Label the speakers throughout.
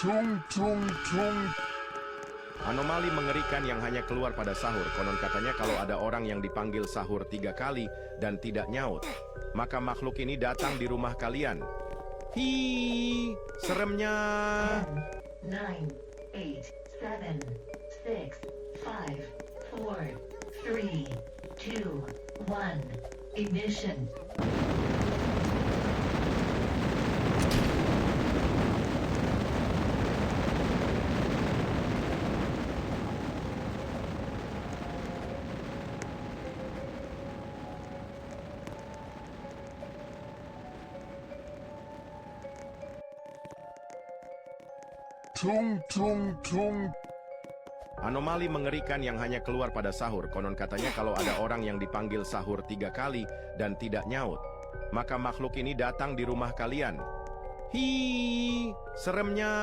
Speaker 1: Tung tung tung.
Speaker 2: Anomali mengerikan yang hanya keluar pada sahur. Konon katanya kalau ada orang yang dipanggil sahur 3 kali dan tidak nyaut, maka makhluk ini datang di rumah kalian. Hi, seremnya.
Speaker 3: 10, 9, 8, 7, 6, 5, 4, 3, 2, 1. Ignition.
Speaker 1: Tung tung tung.
Speaker 2: Anomali mengerikan yang hanya keluar pada sahur. Konon katanya kalau ada orang yang dipanggil sahur 3 kali dan tidak nyaut, maka makhluk ini datang di rumah kalian. Hi, seremnya.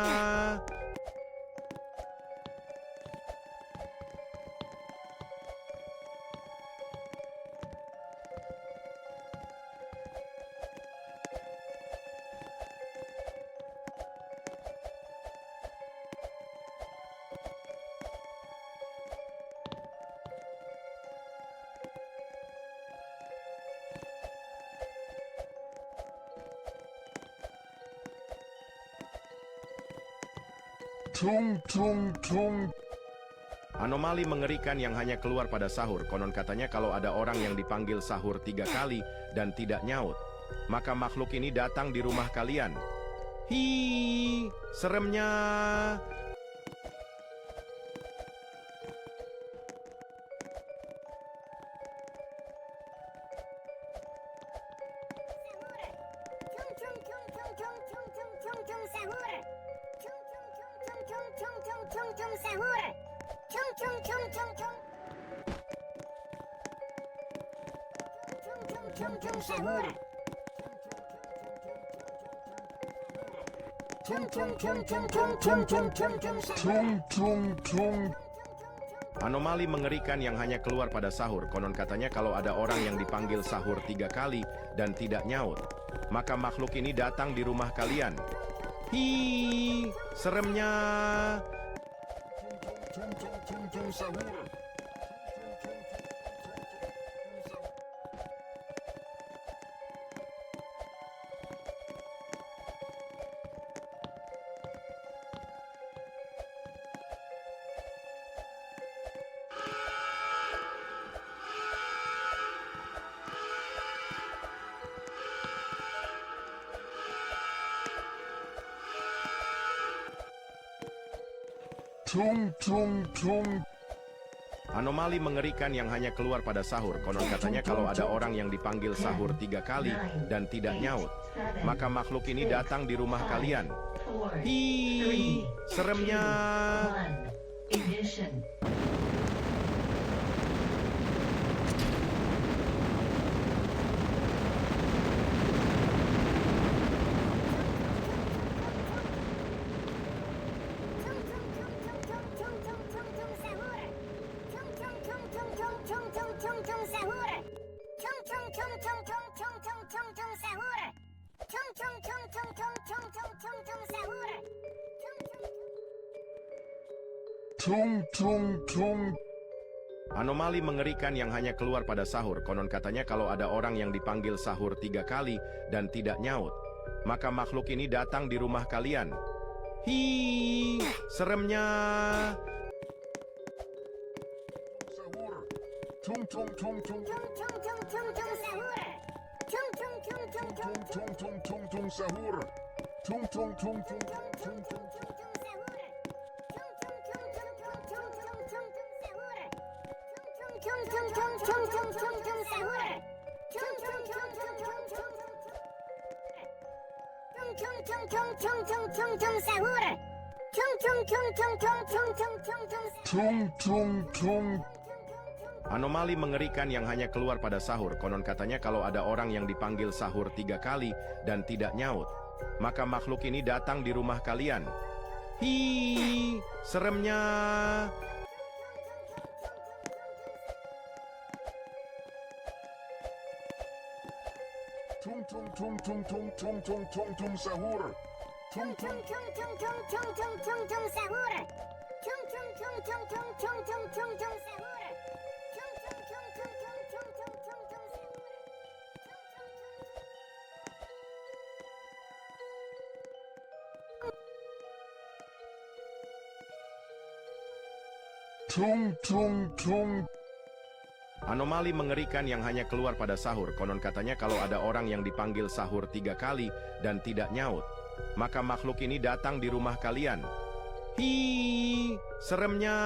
Speaker 1: Tung tung tung.
Speaker 2: Anomali mengerikan yang hanya keluar pada sahur. Konon katanya kalau ada orang yang dipanggil sahur 3 kali dan tidak nyaut, maka makhluk ini datang di rumah kalian. Hi, seremnya.
Speaker 1: Tung tung tung.
Speaker 2: Anomali mengerikan yang hanya keluar pada sahur. Konon katanya kalau ada orang yang dipanggil sahur 3 kali dan tidak nyaut, maka makhluk ini datang di rumah kalian. Hi, seremnya.
Speaker 1: Tung tung tung.
Speaker 2: Anomali mengerikan yang hanya keluar pada sahur. Konon katanya kalau ada orang yang dipanggil sahur 3 kali dan tidak nyaut, maka makhluk ini datang di rumah kalian. Hi, seremnya.
Speaker 3: 1. Ignition.
Speaker 1: Tung tung tung.
Speaker 2: Anomali mengerikan yang hanya keluar pada sahur. Konon katanya kalau ada orang yang dipanggil sahur 3 kali dan tidak nyaut, maka makhluk ini datang di rumah kalian. Hi, seremnya.
Speaker 1: Tung tung tung tung. Tung tung tung tung sahur. Tung tung tung tung tung tung. Tung tung tung.
Speaker 2: Anomali mengerikan yang hanya keluar pada sahur. Konon katanya kalau ada orang yang dipanggil sahur 3 kali dan tidak nyaut, maka makhluk ini datang di rumah kalian. Hi, seremnya.
Speaker 1: Tung tung tung tung tung tung tung tung tung sahur. Tung tung
Speaker 4: tung tung tung tung tung tung tung sahur. Tung tung tung tung tung tung tung tung tung sahur. Tung tung tung tung tung tung tung tung tung sahur.
Speaker 1: tung tung tung.
Speaker 2: Anomali mengerikan yang hanya keluar pada sahur. Konon katanya kalau ada orang yang dipanggil sahur 3 kali dan tidak nyaut, maka makhluk ini datang di rumah kalian. Hi, seremnya.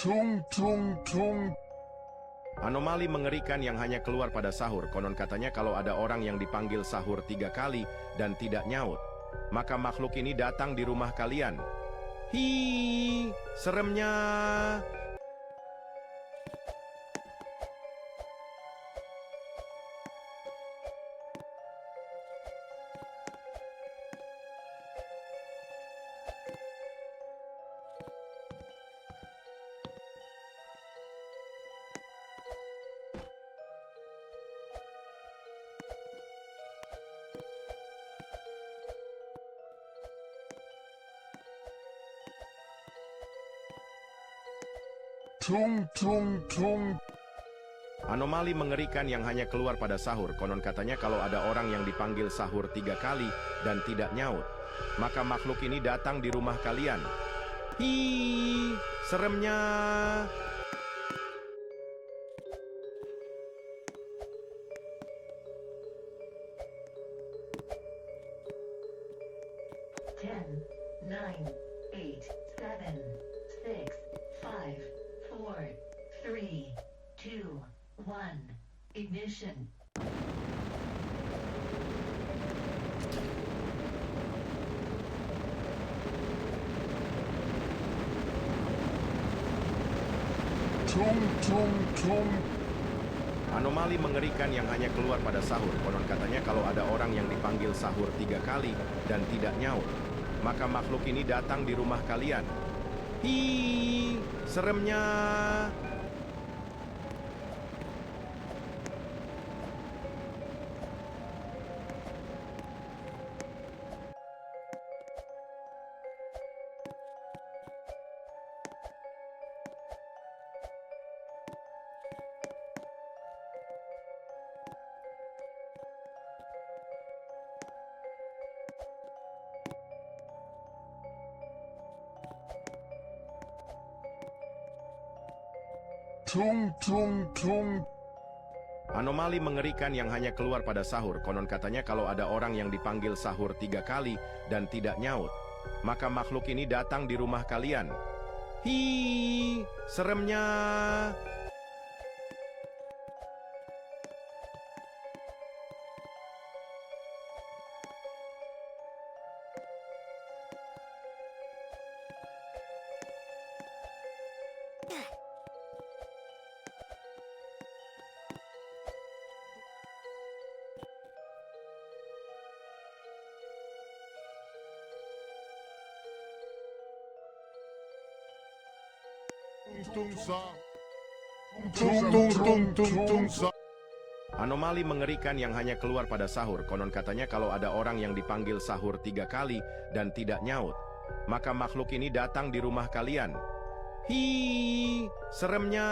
Speaker 1: Tung tung tung.
Speaker 2: Anomali mengerikan yang hanya keluar pada sahur. Konon katanya kalau ada orang yang dipanggil sahur 3 kali dan tidak nyaut, maka makhluk ini datang di rumah kalian. Hi, seremnya.
Speaker 1: Tung tung tung.
Speaker 2: Anomali mengerikan yang hanya keluar pada sahur. Konon katanya kalau ada orang yang dipanggil sahur 3 kali dan tidak nyaut, maka makhluk ini datang di rumah kalian. Hi, seremnya.
Speaker 3: Ten, nine, eight, seven, six, five, four, three, two, one. Ignition.
Speaker 1: Tung tung tung.
Speaker 2: Anomali mengerikan yang hanya keluar pada sahur. Konon katanya kalau ada orang yang dipanggil sahur 3 kali dan tidak nyaut, maka makhluk ini datang di rumah kalian. Hi, seremnya.
Speaker 1: Tung tung tung.
Speaker 2: Anomali mengerikan yang hanya keluar pada sahur. Konon katanya kalau ada orang yang dipanggil sahur 3 kali dan tidak nyaut, maka makhluk ini datang di rumah kalian. Hi, seremnya.
Speaker 1: Tung tung tung tung tung.
Speaker 2: Anomali mengerikan yang hanya keluar pada sahur. Konon katanya kalau ada orang yang dipanggil sahur 3 kali dan tidak nyaut, maka makhluk ini datang di rumah kalian. Hi, seremnya.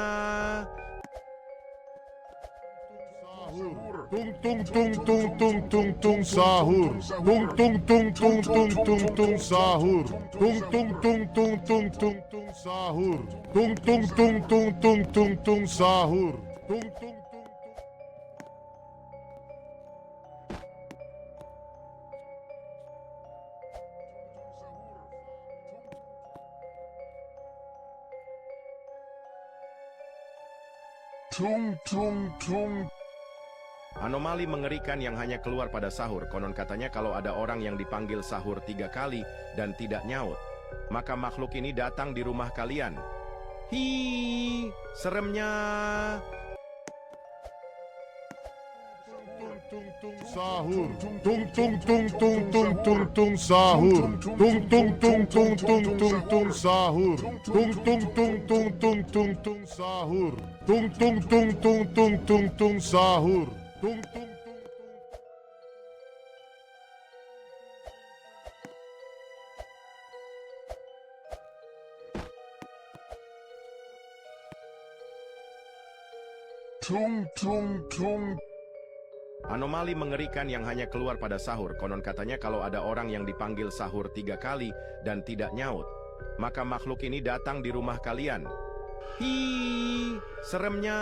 Speaker 1: Tung tung tung tung tung tung tung sahur. Tung tung tung tung tung tung tung sahur. Tung tung tung tung tung tung tung sahur. Tung tung tung tung tung tung tung sahur. Tung tung tung. Tung tung tung.
Speaker 2: Anomali mengerikan yang hanya keluar pada sahur. Konon katanya kalau ada orang yang dipanggil sahur 3 kali dan tidak nyaut, maka makhluk ini datang di rumah kalian. Hi, seremnya.
Speaker 1: Tung tung sahur. Tung tung tung tung tung tung tung sahur. Tung tung tung tung tung tung tung sahur. Tung tung tung tung tung tung tung sahur. Tung tung tung tung tung tung tung sahur. Tung tung tung tung tung.
Speaker 2: Anomali mengerikan yang hanya keluar pada sahur. Konon katanya kalau ada orang yang dipanggil sahur 3 kali dan tidak nyaut, maka makhluk ini datang di rumah kalian. Hi, seremnya.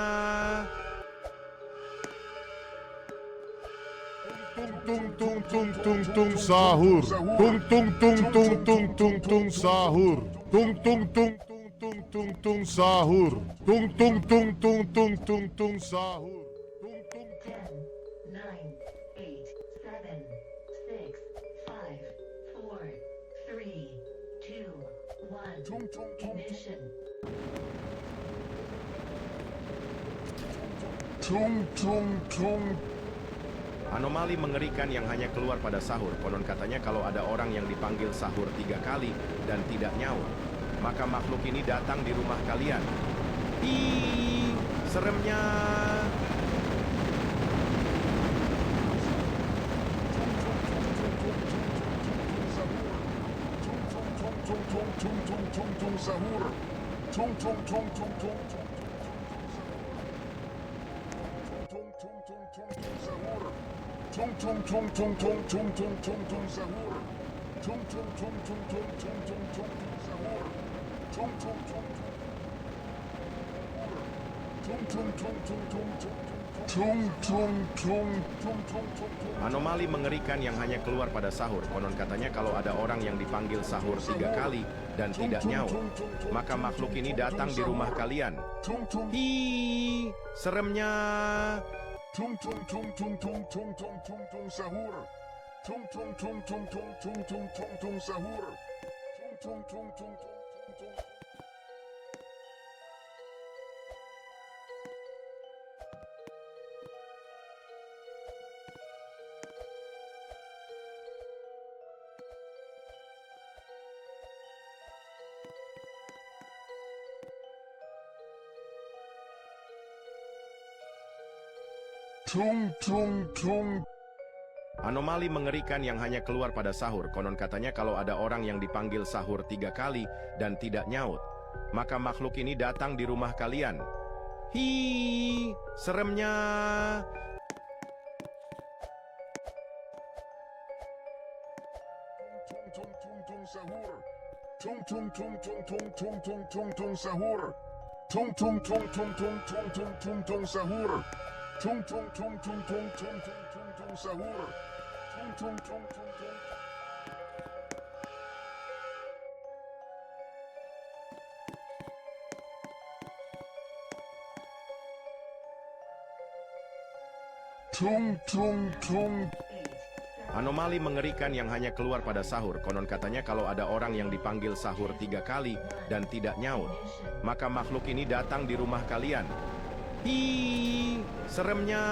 Speaker 1: Tung tung tung tung tung sahur. Tung tung tung tung tung tung tung sahur. Tung tung tung tung tung tung sahur. Tung tung tung tung tung tung tung sahur.
Speaker 3: 10, 9, 8, 7, 6, 5, 4, 3, 2, 1. Ignition.
Speaker 1: Tung tung tung.
Speaker 2: Anomali mengerikan yang hanya keluar pada sahur. Konon katanya kalau ada orang yang dipanggil sahur 3 kali dan tidak nyaut, maka makhluk ini datang di rumah kalian. Hi, seremnya.
Speaker 1: Sahur. Tung tung tung tung tung. Sahur. Tung tung tung tung tung tung tung tung tung sahur. Tung tung tung tung tung tung tung tung sahur. Tung tung tung tung tung tung tung tung. Tung tung tung tung tung tung.
Speaker 2: Anomali mengerikan yang hanya keluar pada sahur. Konon katanya kalau ada orang yang dipanggil sahur 3 kali dan tidak nyaut, maka makhluk ini datang di rumah kalian. Hi, seremnya.
Speaker 1: Tung tung tung tung tung tung tung tung tung sahur. Tung tung tung tung tung tung tung tung tung sahur. Tung tung tung tung tung tung. Tung tung tung.
Speaker 2: Anomali mengerikan yang hanya keluar pada sahur. Konon katanya kalau ada orang yang dipanggil sahur 3 kali dan tidak nyaut, maka makhluk ini datang di rumah kalian. Hi, seremnya.
Speaker 1: Tung tung tung sahur. Tung tung tung tung tung tung tung tung tung sahur. Tung tung tung tung tung tung tung tung tung sahur. Tung tung tung tung tung tung tung tung tung sahur. Tung tung tung tung tung. Tung tung tung.
Speaker 2: Anomali mengerikan yang hanya keluar pada sahur. Konon katanya kalau ada orang yang dipanggil sahur 3 kali dan tidak nyaut, maka makhluk ini datang di rumah kalian. Hi, seremnya.